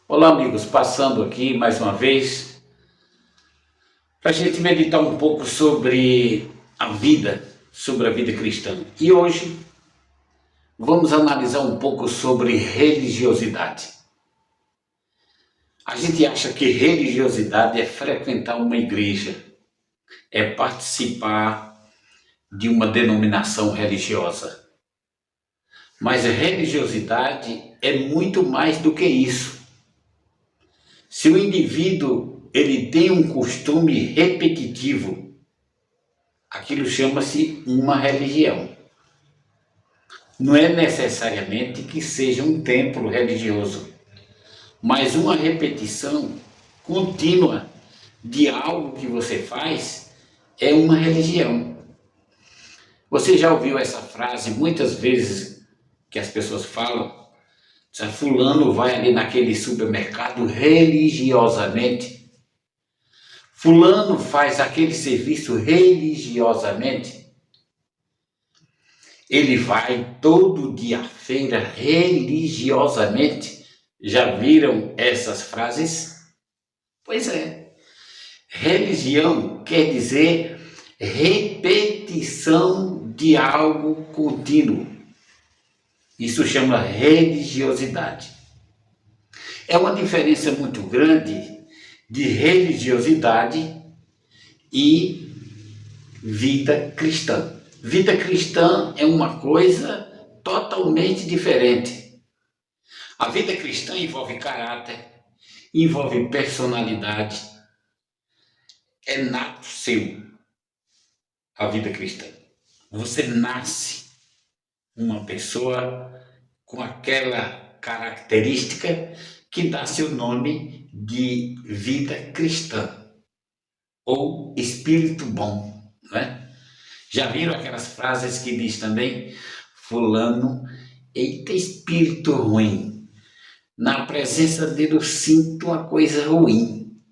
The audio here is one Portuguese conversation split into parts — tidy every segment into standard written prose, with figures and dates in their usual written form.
Olá, amigos, passando aqui mais uma vez para a gente meditar um pouco sobre a vida cristã. E hoje vamos analisar um pouco sobre religiosidade. A gente acha que religiosidade é frequentar uma igreja, é participar de uma denominação religiosa. Mas a religiosidade é muito mais do que isso. Se o indivíduo ele tem um costume repetitivo, aquilo chama-se uma religião. Não é necessariamente que seja um templo religioso, mas uma repetição contínua de algo que você faz é uma religião. Você já ouviu essa frase muitas vezes que as pessoas falam? Fulano vai ali naquele supermercado religiosamente. Fulano faz aquele serviço religiosamente. Ele vai todo dia à feira religiosamente. Já viram essas frases? Pois é. Religião quer dizer repetição de algo contínuo. Isso chama religiosidade. É uma diferença muito grande de religiosidade e vida cristã. Vida cristã é uma coisa totalmente diferente. A vida cristã envolve caráter, envolve personalidade. É nato seu a vida cristã. Você nasce uma pessoa com aquela característica que dá seu nome de vida cristã ou espírito bom, não é? Já viram aquelas frases que diz também, fulano, eita espírito ruim, na presença dele eu sinto uma coisa ruim,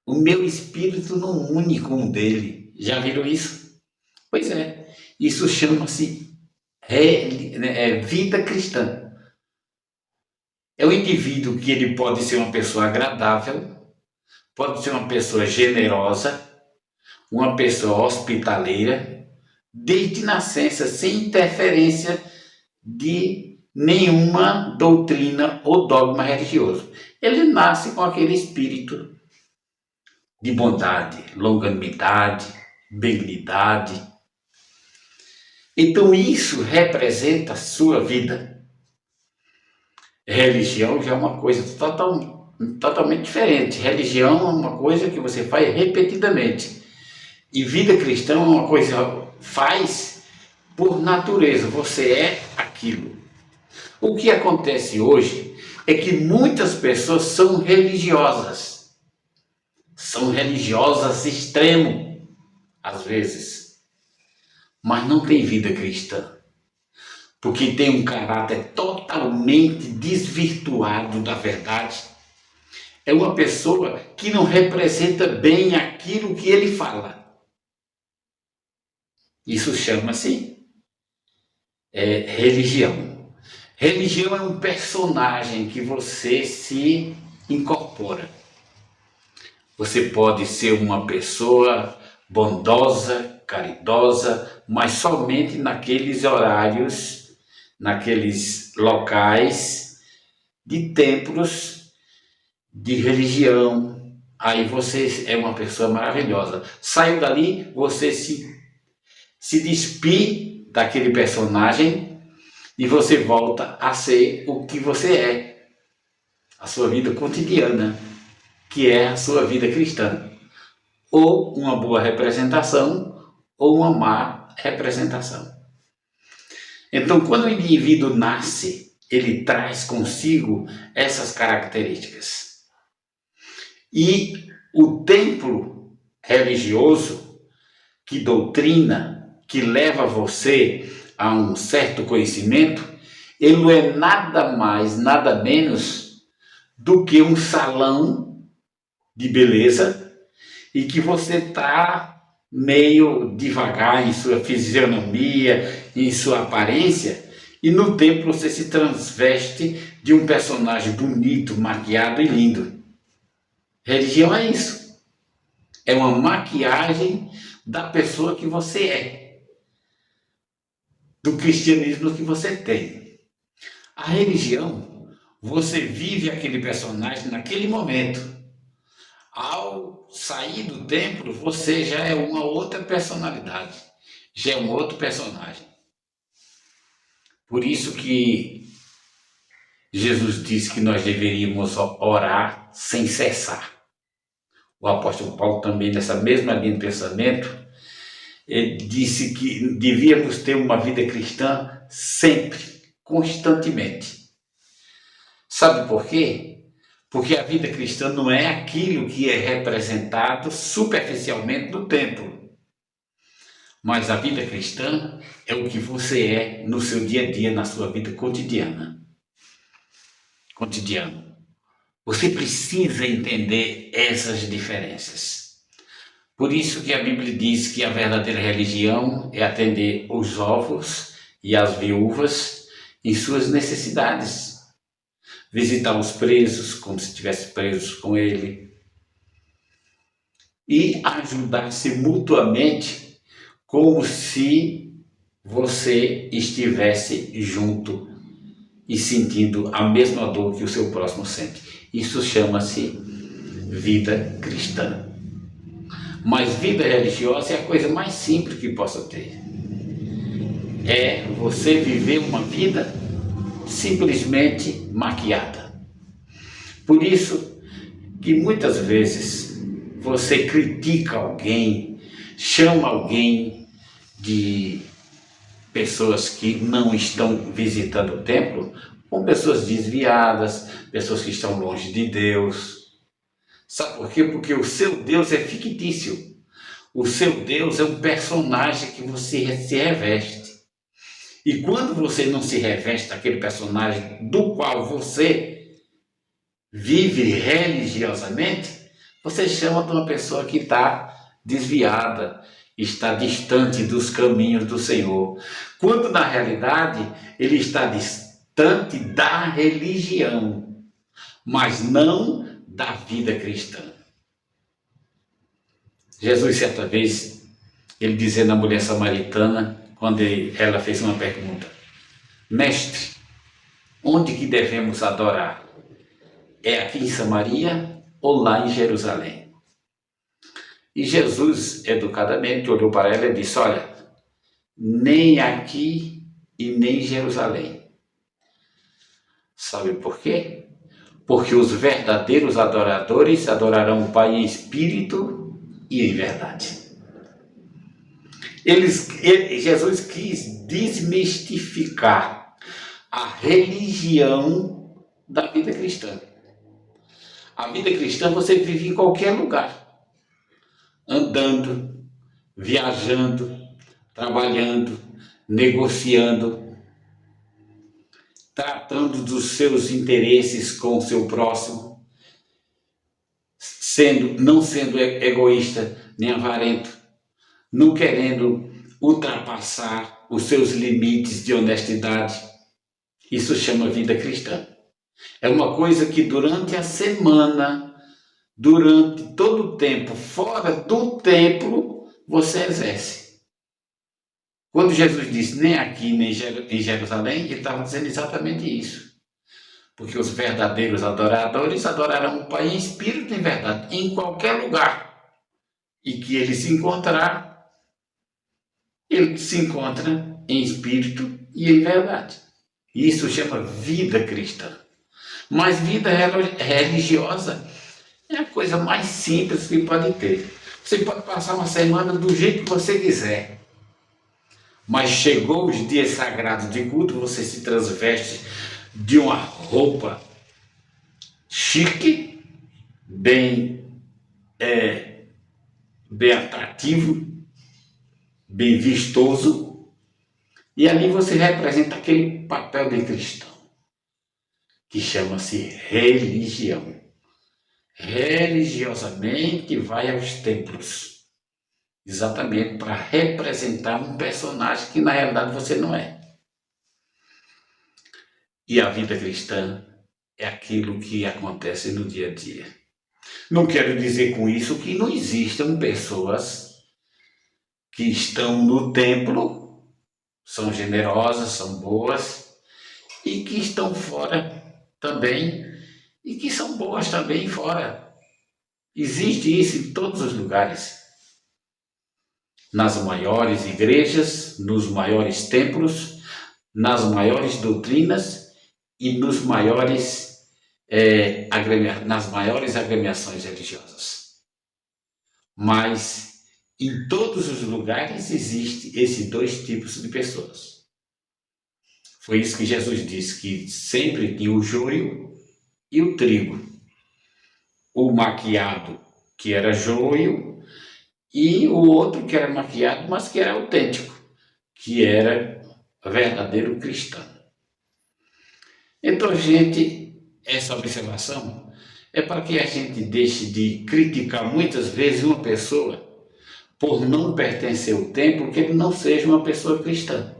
o meu espírito não une com o dele. Já viram isso? Pois é, isso chama-se vida cristã. É um indivíduo que ele pode ser uma pessoa agradável, pode ser uma pessoa generosa, uma pessoa hospitaleira, desde nascença, sem interferência de nenhuma doutrina ou dogma religioso. Ele nasce com aquele espírito de bondade, longanimidade, benignidade. Então isso representa a sua vida. Religião já é uma coisa totalmente diferente. Religião é uma coisa que você faz repetidamente. E vida cristã é uma coisa que faz por natureza. Você é aquilo. O que acontece hoje é que muitas pessoas são religiosas. São religiosas extremo, às vezes. Mas não tem vida cristã, porque tem um caráter totalmente desvirtuado da verdade. É uma pessoa que não representa bem aquilo que ele fala. Isso chama-se religião. Religião é um personagem que você se incorpora. Você pode ser uma pessoa bondosa, caridosa, mas somente naqueles horários, naqueles locais de templos de religião. Aí você é uma pessoa maravilhosa. Saiu dali, você se despir daquele personagem e você volta a ser o que você é. A sua vida cotidiana, que é a sua vida cristã. Ou uma boa representação, ou uma má representação. Então, quando o indivíduo nasce, ele traz consigo essas características. E o templo religioso, que doutrina, que leva você a um certo conhecimento, ele não é nada mais, nada menos do que um salão de beleza e que você está meio devagar em sua fisionomia, em sua aparência, e no templo você se transveste de um personagem bonito, maquiado e lindo. Religião é isso. É uma maquiagem da pessoa que você é, do cristianismo que você tem. A religião, você vive aquele personagem naquele momento. Ao sair do templo, você já é uma outra personalidade, já é um outro personagem. Por isso que Jesus disse que nós deveríamos orar sem cessar. O apóstolo Paulo também, nessa mesma linha de pensamento, ele disse que devíamos ter uma vida cristã sempre, constantemente. Sabe por quê? Porque a vida cristã não é aquilo que é representado superficialmente no templo. Mas a vida cristã é o que você é no seu dia a dia, na sua vida cotidiana. Você precisa entender essas diferenças. Por isso que a Bíblia diz que a verdadeira religião é atender os órfãos e as viúvas em suas necessidades. Visitar os presos como se estivesse presos com ele. E ajudar-se mutuamente como se você estivesse junto e sentindo a mesma dor que o seu próximo sente. Isso chama-se vida cristã. Mas vida religiosa é a coisa mais simples que possa ter. É você viver uma vida simplesmente maquiada. Por isso que muitas vezes você critica alguém, chama alguém de pessoas que não estão visitando o templo, com pessoas desviadas, pessoas que estão longe de Deus. Sabe por quê? Porque o seu Deus é fictício. O seu Deus é um personagem que você se reveste. E quando você não se reveste daquele personagem do qual você vive religiosamente, você chama de uma pessoa que está desviada, está distante dos caminhos do Senhor. Quando na realidade ele está distante da religião, mas não da vida cristã. Jesus, certa vez, ele dizendo à mulher samaritana, quando ela fez uma pergunta: Mestre, onde que devemos adorar? É aqui em Samaria ou lá em Jerusalém? E Jesus, educadamente, olhou para ela e disse: olha, nem aqui e nem em Jerusalém. Sabe por quê? Porque os verdadeiros adoradores adorarão o Pai em espírito e em verdade. Jesus quis desmistificar a religião da vida cristã. A vida cristã você vive em qualquer lugar, andando, viajando, trabalhando, negociando, tratando dos seus interesses com o seu próximo, não sendo egoísta nem avarento, não querendo ultrapassar os seus limites de honestidade. Isso chama vida cristã. É uma coisa que durante a semana, durante todo o tempo, fora do templo, você exerce. Quando Jesus disse nem aqui nem em Jerusalém, ele estava dizendo exatamente isso. Porque os verdadeiros adoradores adorarão o Pai em espírito e em verdade, em qualquer lugar. E que ele se encontrar em espírito e em verdade. Isso chama vida cristã. Mas vida religiosa é a coisa mais simples que pode ter. Você pode passar uma semana do jeito que você quiser. Mas chegou os dias sagrados de culto, você se transveste de uma roupa chique, bem atrativo, bem vistoso, e ali você representa aquele papel de cristão, que chama-se religião. Religiosamente vai aos templos, exatamente para representar um personagem que na realidade você não é. E a vida cristã é aquilo que acontece no dia a dia. Não quero dizer com isso que não existam pessoas que estão no templo, são generosas, são boas, e que estão fora também, e que são boas também fora. Existe isso em todos os lugares. Nas maiores igrejas, nos maiores templos, nas maiores doutrinas e nas maiores agremiações religiosas. Mas em todos os lugares existe esses dois tipos de pessoas. Foi isso que Jesus disse, que sempre tinha o joio e o trigo. O maquiado, que era joio, e o outro que era maquiado, mas que era autêntico, que era verdadeiro cristão. Então, gente, essa observação é para que a gente deixe de criticar muitas vezes uma pessoa por não pertencer ao templo, que ele não seja uma pessoa cristã.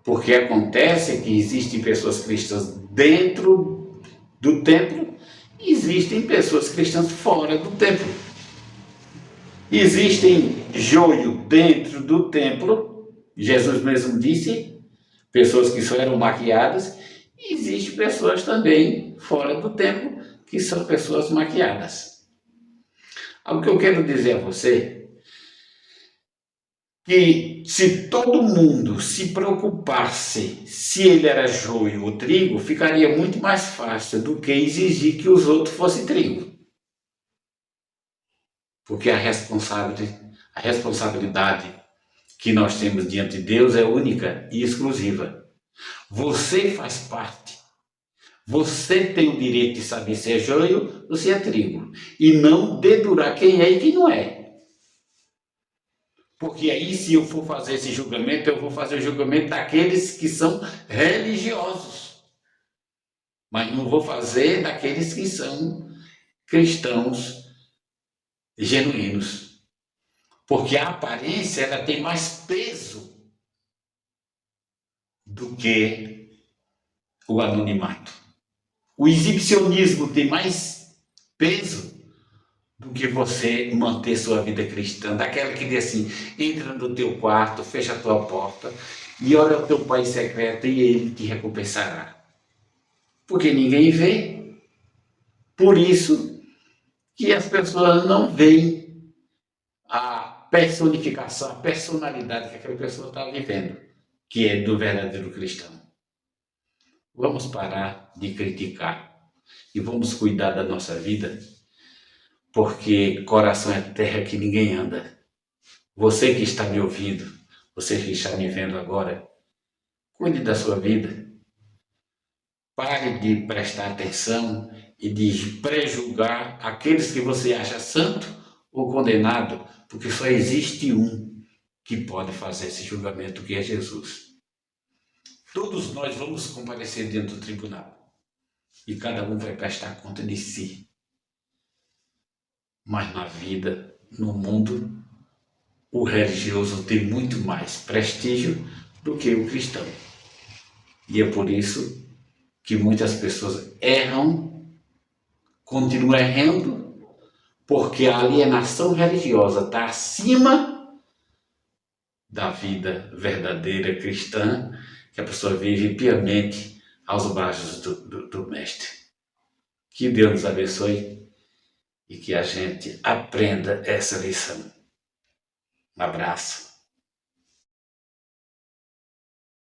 Porque acontece que existem pessoas cristãs dentro do templo e existem pessoas cristãs fora do templo. Existem joio dentro do templo, Jesus mesmo disse, pessoas que só eram maquiadas, e existem pessoas também fora do templo que são pessoas maquiadas. O que eu quero dizer a você que se todo mundo se preocupasse se ele era joio ou trigo, ficaria muito mais fácil do que exigir que os outros fossem trigo. Porque a responsabilidade que nós temos diante de Deus é única e exclusiva. Você faz parte. Você tem o direito de saber se é joio ou se é trigo. E não dedurar quem é e quem não é. Porque aí, se eu for fazer esse julgamento, eu vou fazer o julgamento daqueles que são religiosos. Mas não vou fazer daqueles que são cristãos genuínos. Porque a aparência ela tem mais peso do que o anonimato. O exibicionismo tem mais peso do que você manter sua vida cristã, daquela que diz assim, entra no teu quarto, fecha a tua porta e ora ao teu Pai secreto e ele te recompensará. Porque ninguém vê. Por isso que as pessoas não veem a personificação, a personalidade que aquela pessoa está vivendo, que é do verdadeiro cristão. Vamos parar de criticar e vamos cuidar da nossa vida, porque coração é terra que ninguém anda. Você que está me ouvindo, você que está me vendo agora, cuide da sua vida. Pare de prestar atenção e de prejulgar aqueles que você acha santo ou condenado, porque só existe um que pode fazer esse julgamento, que é Jesus. Todos nós vamos comparecer dentro do tribunal e cada um vai prestar conta de si. Mas na vida, no mundo, o religioso tem muito mais prestígio do que o cristão. E é por isso que muitas pessoas erram, continuam errando, porque a alienação religiosa está acima da vida verdadeira cristã, que a pessoa vive piamente aos braços do Mestre. Que Deus nos abençoe e que a gente aprenda essa lição. Um abraço.